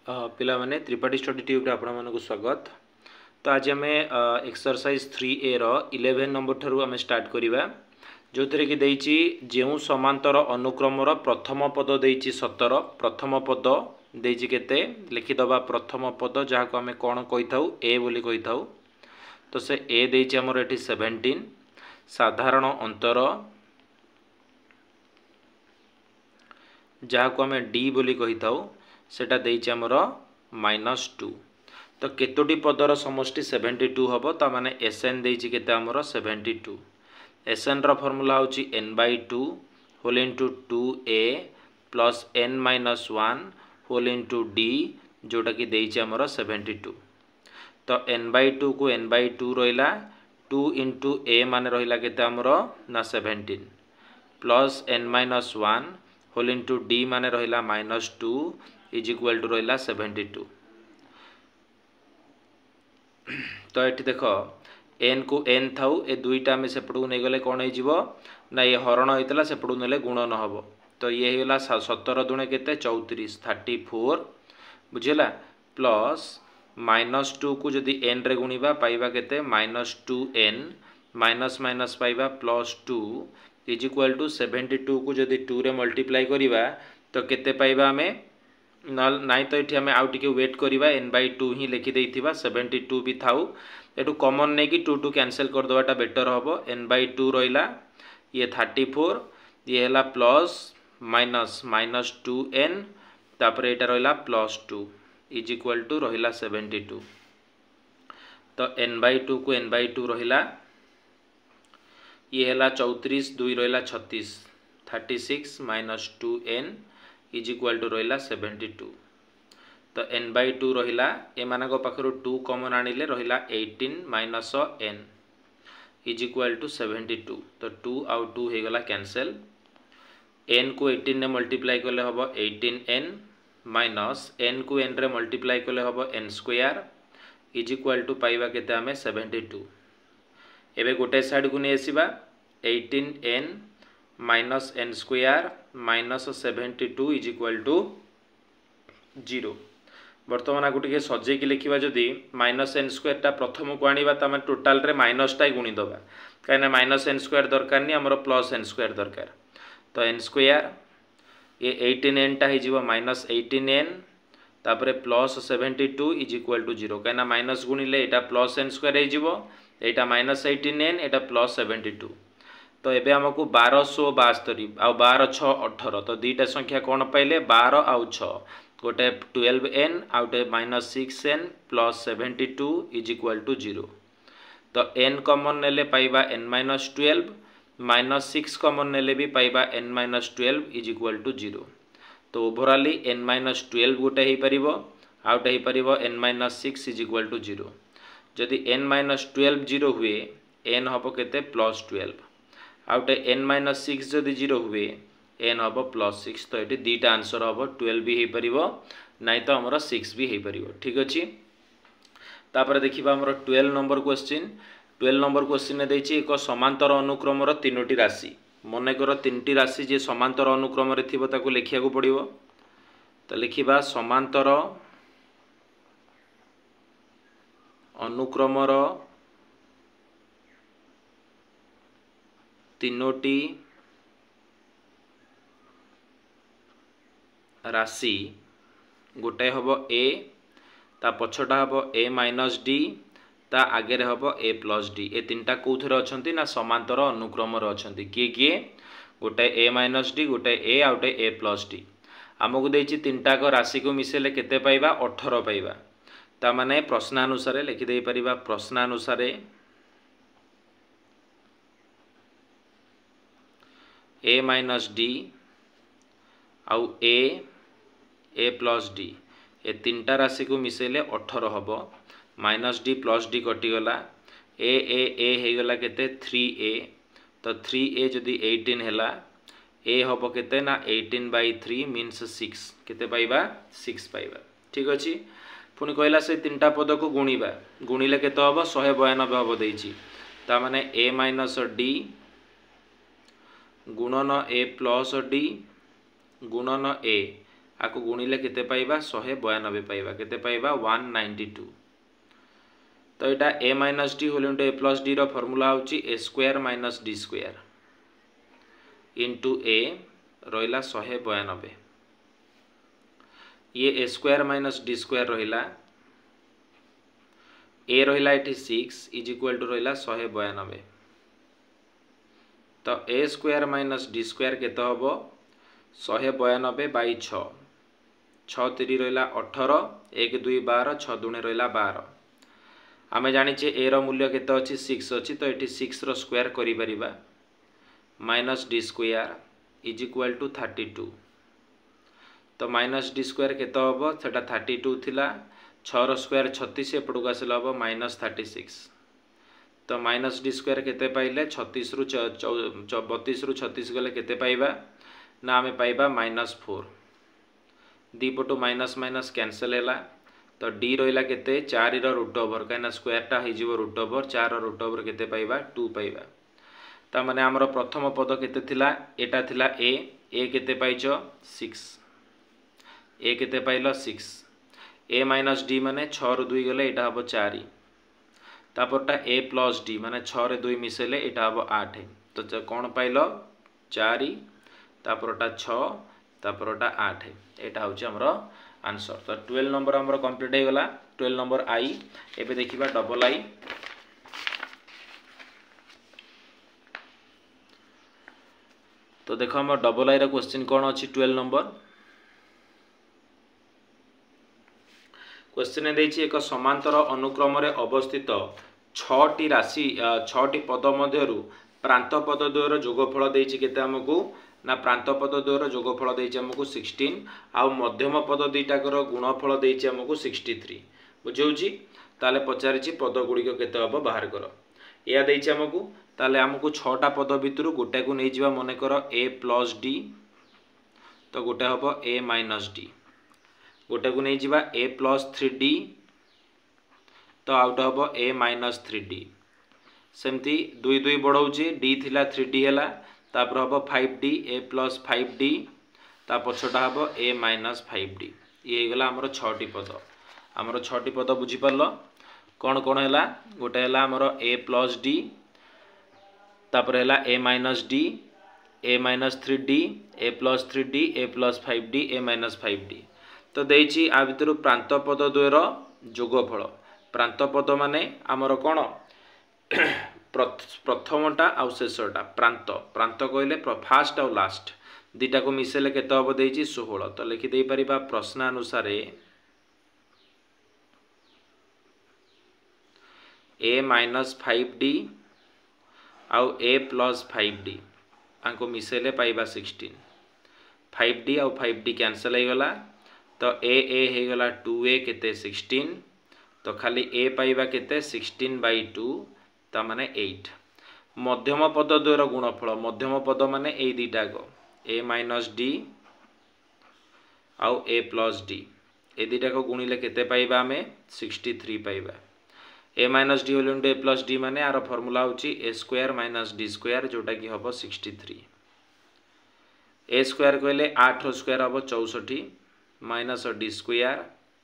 पिला माने Tripathi study tube रे आपण मानक स्वागत। तो आज आम एक्सरसाइज 3A रो 11 नंबर ठरू आम स्टार्ट करिबा जो थरे कि देइची जेउ समांतर अनुक्रम रो प्रथम पद देइची 17 प्रथम पद देइची केते लिखि दबा प्रथम पद जहा को आम कोन कहिथाउ ए बोली कहिथाउ। तो से ए देइची हमर एठी 17 साधारण अंतर जहा को आम डी बोली कहिथाउ सेटा देइची हमर -2। तो केतोटी पदर समष्टि 72 हबो ता माने एसएन देइची केते हमर 72। एसएन रो फार्मूला होची n/2 whole into 2a plus n-1 whole into d जोटा कि देइची हमर 72। तो n/2 को n/2 रहिला 2 इंटू a माने रहिला केते हमर ना 17 plus n-1 whole into d माने रहिला -2 इज इक्वल टू रहिला 72। तो ये देख n को n थाउ ए दुईटा आम सेपटू नहीं गले कौन हो ना ये हरण होता सेपटू नेले गुणन हम। तो ये होगा 17 दुणे केते 34 34 बुझेगा प्लस -2 को जदि n रे गुणिबा पाइबा केते -2n माइनस माइनस पाइबा +2 इज इक्वल टू 72 को जदि 2 रे मल्टीप्लाई करिबा तो केते पाइबा आमे नाई। तो ये आम आउ टिके वेट करवा n/2 ही लिखि देइथिबा 72 भी थाउ एटू कॉमन नहीं कि 2 कैंसिल कर दवाटा बेटर हम। n/2 रहिला ये 34 ये हला प्लस माइनस -2n तापर एटा रहिला +2 इज इक्वल टू रहिला 72। तो n/2 को n/2 रहिला ये हला 34 2 रहिला 36 36 -2n इज इक्वल टू रहिला 72। तो n/2 रहिला ए मानक पाखरु 2 कॉमन आनिले रहिला 18 minus n is equal to 72। तो 2 आउ 2 हे गला कैंसिल n को 18 ने मल्टीप्लाई करले हबो 18n माइनस n को n रे मल्टीप्लाई करले हबो n square is equal to पाइबा केते हमें 72। एबे गोटे साइड को नै आसीबा 18n minus n square minus 72 is equal to 0। बर्तमान आगु टिके सजे की लिखिबा जदी -n स्क्वायर टा प्रथम को आनिबा त हम टोटल रे माइनस टाई गुणी दबा काइना -n स्क्वायर दरकार नि हमर +n स्क्वायर दरकार। तो n स्क्वायर ये 18n टा हि जिवो -18n तापरे +72 इज इक्वल टू 0 काइना माइनस गुणिले एटा +n स्क्वायर हि जिवो एटा -18n एटा +72। तो एबे हमको 1272 आउ 12 6 18 तो दीटा संख्या कौन पाइले 12 आउ 6 गोटे 12n आउटे -6n plus 72 is equal to 0। तो n कॉमन नेले पाइबा n-12 -6 कॉमन नेले भी पाइबा n-12 इज इक्वल टू 0। तो ओवरऑली n-12 गोटे ही परिबो आउटे ही परिबो n-6 इज इक्वल टू 0। जदि n-12 0 हुए n हबो केते +12 आउटे n-6 जदि 0 हुए n हम +6। तो ये दीटा आंसर हम 12 भी हो पार ना तो आमर 6 भी हो पार। ठीक अच्छे तापर देखा आमर 12 नंबर क्वेश्चन 12 नंबर क्वेश्चन देती एक समांतर अनुक्रम तीनोटी राशि मनकर 3टी राशि जे समांतर अनुक्रम थी लिखा पड़ो। तो लिखा समांतर अनुक्रम तीनोटी राशि गोटे हम a ता पछटा हम a-d ता आगे हम a+d ए तीनटा कौथरे अछंती ना समांतर अनुक्रम अछंती किए किए गोटे a-d गोटे a आउटे a+d आमको देछि तीनटा को राशि को मिसेले केते पाइबा 18 पाइबा। ता माने प्रश्नानुसार लिखि देई परिबा प्रश्नानुसार a-d आउ a+d ए तीनटा राशि को मिसेले 18 हम -d +d कटिगला a हो गला केते 3a। तो 3a जदि 18 हैला a हम केते ना 18/3 मीन्स 6 केते पाइबा 6 पाइबा। ठीक अच्छे पुणी कहला से तीनटा पद को गुणिबा गुणिले केते हम 192 हम देइछि ता माने a-d गुणन a+d गुणन a आको गुणिले केते पाइबा 192 पाइबा केते पाइबा 192। तो यहाँ a minus D whole into a plus d रो फॉर्मूला होची a square minus d square into a रहिला 192। ये a square minus d square रहिला ए रहिला एठी 6 इज इक्वल टू रहिला 192। तो ए स्क्वायर माइनस डी स्क्वायर केते हबो 192 बाई 6 6 3 रहिला 18 1 2 12 6 2 रहिला 12। आमे जानिचे ए रो मूल्य केते अछि 6 अछि तो एठी 6 रो स्क्वायर करि परिबा minus d square is equal to 32। तो माइनस डी स्क्वायर केते हबो सेटा 32 थिला 6 रो स्क्वायर 36 एपडू आसिला हबो माइनस 36। तो माइनस डी स्क्वायर केते पाइले 36 रु 32 रु 36 गले केते पाइबा ना आमे पाइबा -4। दी पटू माइनस माइनस कैंसल हैला तो डी रहिला केते 4 रो रूट ओवर काइना स्क्वायर टा हे जिवो रूट ओवर 4 रो रूट ओवर केते पाइबा 2 पाइबा। ता माने हमरो प्रथम पद केते थिला एटा थिला ए केते पाइचो 6 ए केते पाइलो 6 ए माइनस डी माने 6 रु 2 गले एटा हबो 4 तापरटा ए प्लस डी माने 6 रे 2 मिसेले एटा हबो 8। तो कोन पाइलो 4 तापरटा 6 तापरटा 8 एटा होची हमरो आंसर। तो 12 नंबर हमरो कंप्लीट हे गला 12 नंबर आई। एबे देखिबा डबल आई। तो देखो हम डबल आई रा क्वेश्चन कोन अछि 12 नंबर क्वेश्चन देछि एक समांतर अनुक्रम रे अवस्थित 6टी राशि 6टी पद मध्यरु प्रांत पद द्वयर जोगफल देछि केते हमकु ना प्रांत पद द्वयर जोगफल देछि हमकु 16 आ मध्यम पद दुईटाकर गुणफल देछि हमकु 63 बुझौछि। ताले पचारिछि पद गुडी केते हबो बाहर कर या देछि हमकु ताले हमकु 6टा पद भितरु गोटे को नै जिवा मने कर a प्लस d तो गोटे हबो a माइनस d गोटे को नै जिवा a प्लस 3d तो आउट हबो a माइनस 3d सेमती 2 2 बढ़ौछि d थिला 3d हैला तापर हबो 5d a प्लस 5d ता पछटा हबो a माइनस 5d ये गला हमरो 6टी पद हमरो 6टी पद बुझी परलो कोन कोन हैला गोटे हैला हमरो a प्लस d तापर हैला a minus d a minus 3d a plus 3d a plus 5d a minus 5d। तो देछि आ भितरु प्रांत पद द्वयर जोगफल प्रांत पद माने हमरो कोन प्रथमटा आ शेषटा प्रांत प्रांत कहले फास्ट आ लास्ट दीटा को मिसेले केते हबो देछि 16। तो लिखि देई परिबा प्रश्न अनुसार a माइनस 5d आउ a प्लस 5d आंको मिसेले पाइबा 16 5d आउ 5d कैंसल हो गला तो a हे गला 2a केते 16 तो खाली a पाइबा केते 16/2 ता माने 8। मध्यम पद द्वयर गुणफल मध्यम पद माने ए दीटा को a माइनस d आउ a प्लस d ए दीटा को गुणिले केते पाइबा हमें 63 पाइबा। a minus D whole into a plus D माने आरो फार्मूला होची a square minus d square जोटा की हबो 63। a स्क्वायर कहले 8 रो स्क्वायर हबो 64 माइनस d स्क्वायर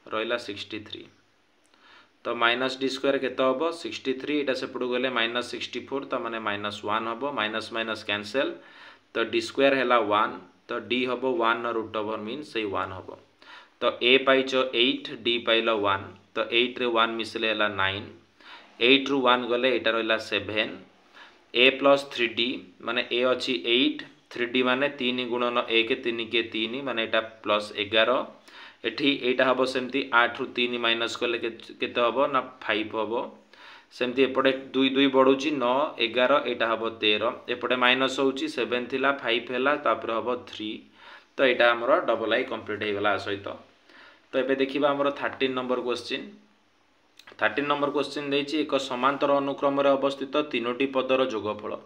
रहिला 63 तो माइनस d स्क्वायर केते हबो 63 एटा सेपडू गले माइनस 64 तो माने माइनस 1 हबो माइनस माइनस कैंसल तो d स्क्वायर हैला 1 तो d हबो 1 नो रूट ओवर मीन से 1 हबो। तो a पाइचो 8 d पाइलो 1 तो 8 रे 1 मिसले हैला 9 8 रु 1 गले एटा रहिला 7 a प्लस 3d माने a अछि 8 3d माने 3 गुणन 1 3 के 3 माने एटा प्लस 11 एठी एटा हबो सेमती 8 रु 3 माइनस कले केते हबो ना 5 हबो सेमती एपटे 2 2 बढ़ुची 9 11 एटा हबो 13 एपटे माइनस होउची 7 थिला 5 हैला तापर हबो 3 तो एटा हमरो डबल आई कंप्लीट हे गला सहित। तो एबे देखिबा हमरो 13 नंबर क्वेश्चन 13 नंबर क्वेश्चन देछि एक समांतर अनुक्रम रे अवस्थित तीनोटी पदर जोगफल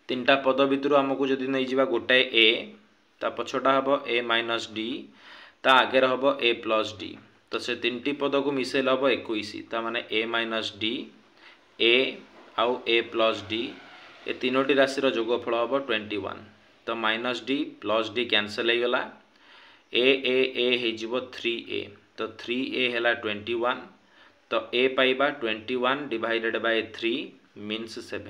तीनटा पद भितरु हमकु जदि नै जिबा गोटाए a ता पछटा हबो a माइनस d ता आगे हबो a प्लस d तो से तीनटी पद को मिसेल हबो 21 ता माने a माइनस d a आउ a प्लस d ए तीनोटी राशि रो जोगफल हबो 21 तो minus d plus d cancel हे गला ए हो 3a तो 3a है 21 तो a पाइबा 21 डिवाइडेड बाय 3 मीन्स 7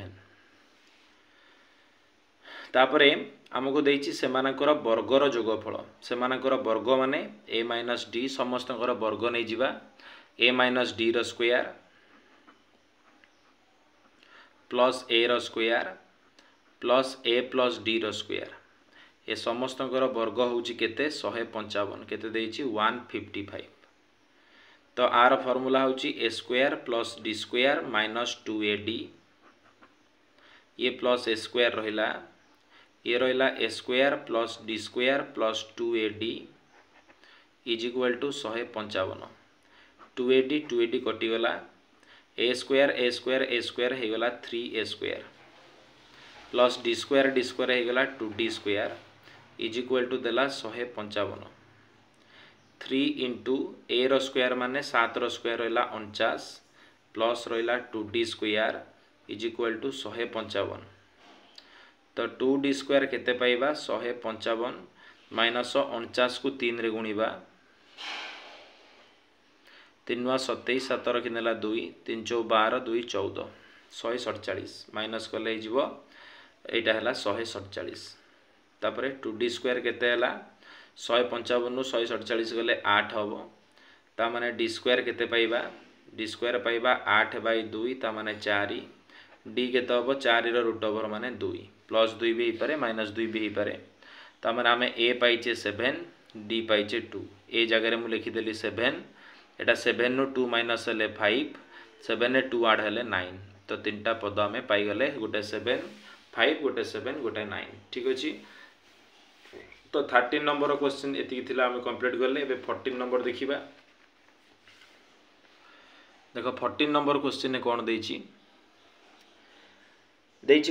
तापरे आमको देइछि सेमानकर वर्गर जोगफल सेमानकर वर्ग माने a माइनस d समस्तकर वर्ग नहीं जिबा a माइनस d रो स्क्वायर प्लस a रो square plus a plus d रो स्क्वायर ए समस्तकर वर्ग होउछि केते 155 केते देइछि 155 तो आर फार्मूला होउछि a square plus d square minus 2ad ये प्लस a स्क्वायर रहिला ये रहिला a square plus d square plus 2ad is equal to 155 2ad कटि गला a स्क्वायर हे गला 3a square plus d square हे गला 2d square is equal to देला 155 3 इंटू a रो स्क्वायर माने 7 रो स्क्वायर रहिला 49 प्लस रहिला 2d square is equal to 155 तो 2d स्क्वायर केते पाइबा 155 माइनस 49 को 3 रे गुणिबा 3 27 7 रखिनेला 2 3 4 12 2 14 147 माइनस कले जीवो एटा हला 147 तापरे 2d स्क्वायर केते हला 155 नु 147 गले 8 हबो ता माने d स्क्वायर केते पाइबा d स्क्वायर पाइबा 8 बाय 2 ता माने 4 d केते हबो 4 रो रूट ओवर माने 2 प्लस 2 भी पारे माइनस 2 भी पारे ता माने हमें a पाइचे 7 d पाइचे 2 ए जगह रे मु लिखि देली 7 एटा 7 नु 2 माइनस हले 5 7 ने 2 ऐड हले 9 तो तीनटा पद हमें पाई गले गोटे 7 5 गोटे 7 गोटे 9 ठीक अछि तो 13 नंबर क्वेश्चन एति थिला हमें कंप्लीट करले एबे 14 नंबर देखिबा देखो 14 नंबर क्वेश्चन ने कोन देइछि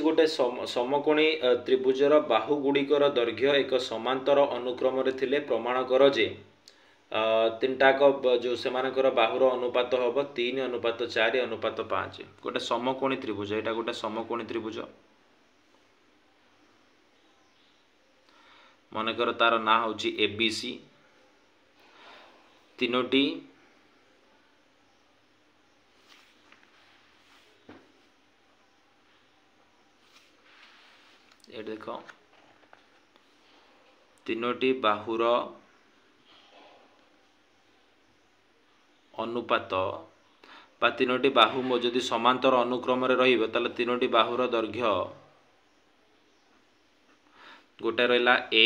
गोटे समकोणी त्रिभुजर बाहु गुड़िकर दैर्घ्य एक समांतर अनुक्रम रे थिले प्रमाण कर जे तीनटाक जो सेमानकर बाहुर अनुपात हम 3:4:5 गोटे समकोणी त्रिभुज एटा गोटे समकोणी त्रिभुज मनकर तार ना होची एबीसी तीनोटी ये देखो तीनोटी बाहुर अनुपात बा तीनोटी बाहु जदि समांतर अनुक्रम रे रहिबो ताले तीनोटी बाहुर दैर्घ्य गोटे रहिला a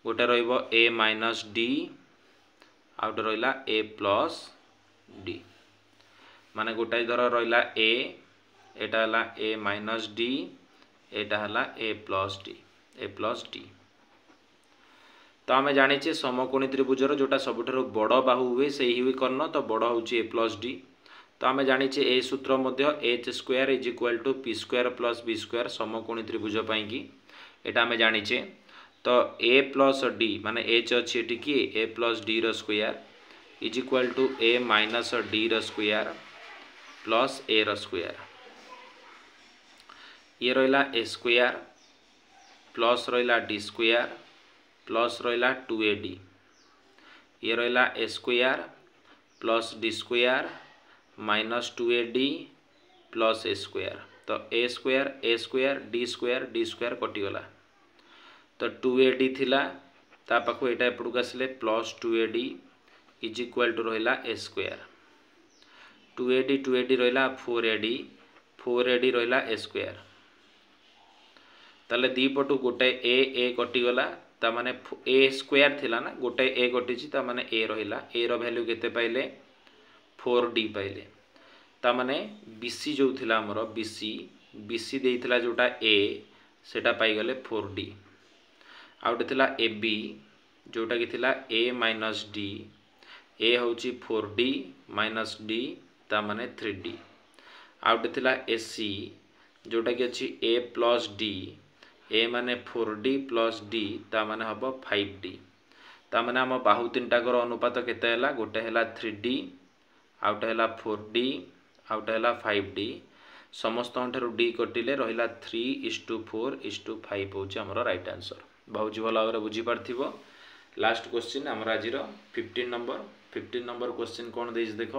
गोटे रहिबो a माइनस d आउट रहिला a प्लस d माने गोटे धर रहिला a एटा हला a माइनस d एटा हला a प्लस d तो आम जाने समकोणी त्रिभुजर जोटा सबुठारु बड़ बाहु हुए से ही कर्ण तो बड़ हूँ a प्लस d तो आम जाने ए सूत्र मध्य h square is equal to p square plus b square समकोणी त्रिभुज पाई एटा आम जाने तो a प्लस d माने h अच्छी एटी कि a प्लस d रो square is equal to a minus d रो स्क्वायर प्लस a रो स्क्वायर ये रहिला a स्क्वायर प्लस रहिला d स्क्वायर प्लस रहिला 2ad ये रहिला a square plus d square minus 2ad plus a square तो a स्क्वायर d स्क्वायर कटि गला तो 2ad थिला ता पाखु एटा एपडू आसिले plus 2ad is equal to रहिला a स्क्वायर 2ad रहिला 4ad रहिला a स्क्वायर ताले दी पटू गोटे a कटि गला ता माने a स्क्वायर थिला ना गोटे a कटिछि ता माने a रहिला a रो वैल्यू केते पाइले 4d पाइले ता माने bc जो थिला हमरो bc देइथिला जोटा a सेटा पाई गले 4d आउट थिला ab जोटा कि थिला a माइनस d a होची 4d माइनस d ता माने 3d आउट थिला ac जोटा कि अछि a प्लस d a माने 4d प्लस d ता माने हबो 5d ता माने हम बाहु तीनटा कर अनुपात केते हला गोटे हला 3d आउट हला 4d आउट हला 5d समस्त ठारू d कटिले रहिला 3:4:5 होची हमरो राइट आंसर बहुत भल भाव बुझी पारथिबो लास्ट क्वेश्चन आमर आज 15 नंबर क्वेश्चन कौन देख देख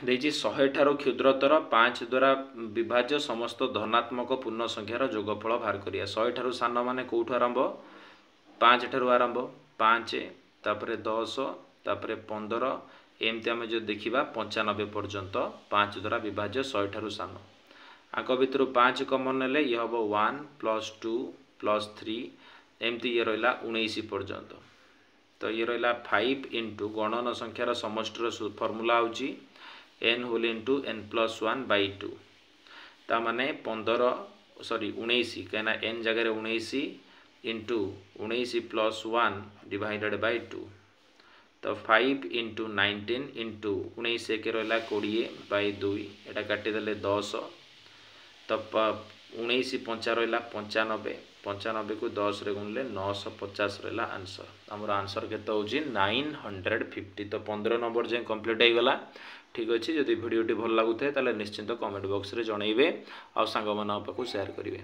देजी 100 ठारू क्षुद्रतर 5 द्वारा विभाज्य समस्त धनात्मक पूर्ण संख्यार जोगफल बाहर करिया 100 ठारू सान माने कोठू आरंभ 5 ठारू आरंभ 5 तापरे 10 तापरे 15 एमती आम जो देखा 95 पर्यंत 5 द्वारा विभाज्य 100 ठारू सान आग भितर 5 कमन ने ये हम 1 + 2 + 3 एमती ये रहा 19 पर्यंत तो ये रहा 5 इंटू गणन संख्यार समष्टिर फर्मूला हूँ n होल इंटू n+1/2 ता माने 19 कहीं n जगह 19 इंटू 19 + 1 डिवाइडेड बाय 2 तो 5 इंटू 19 इंटू 19 एक रहा 20/2 एटा काटिदेले 10 तो 19 5 रहा 95 95 को 10 रे गुणले 950 रहा आंसर आमर आंसर केते होची 950 तो 15 नंबर जे कंप्लीट हो गला ठीक अच्छे जदि भिडियोटी भल लगुए ताले निश्चिंत कमेंट बॉक्स रे जनइबे आ सांग मान पाखु शेयर करेंगे।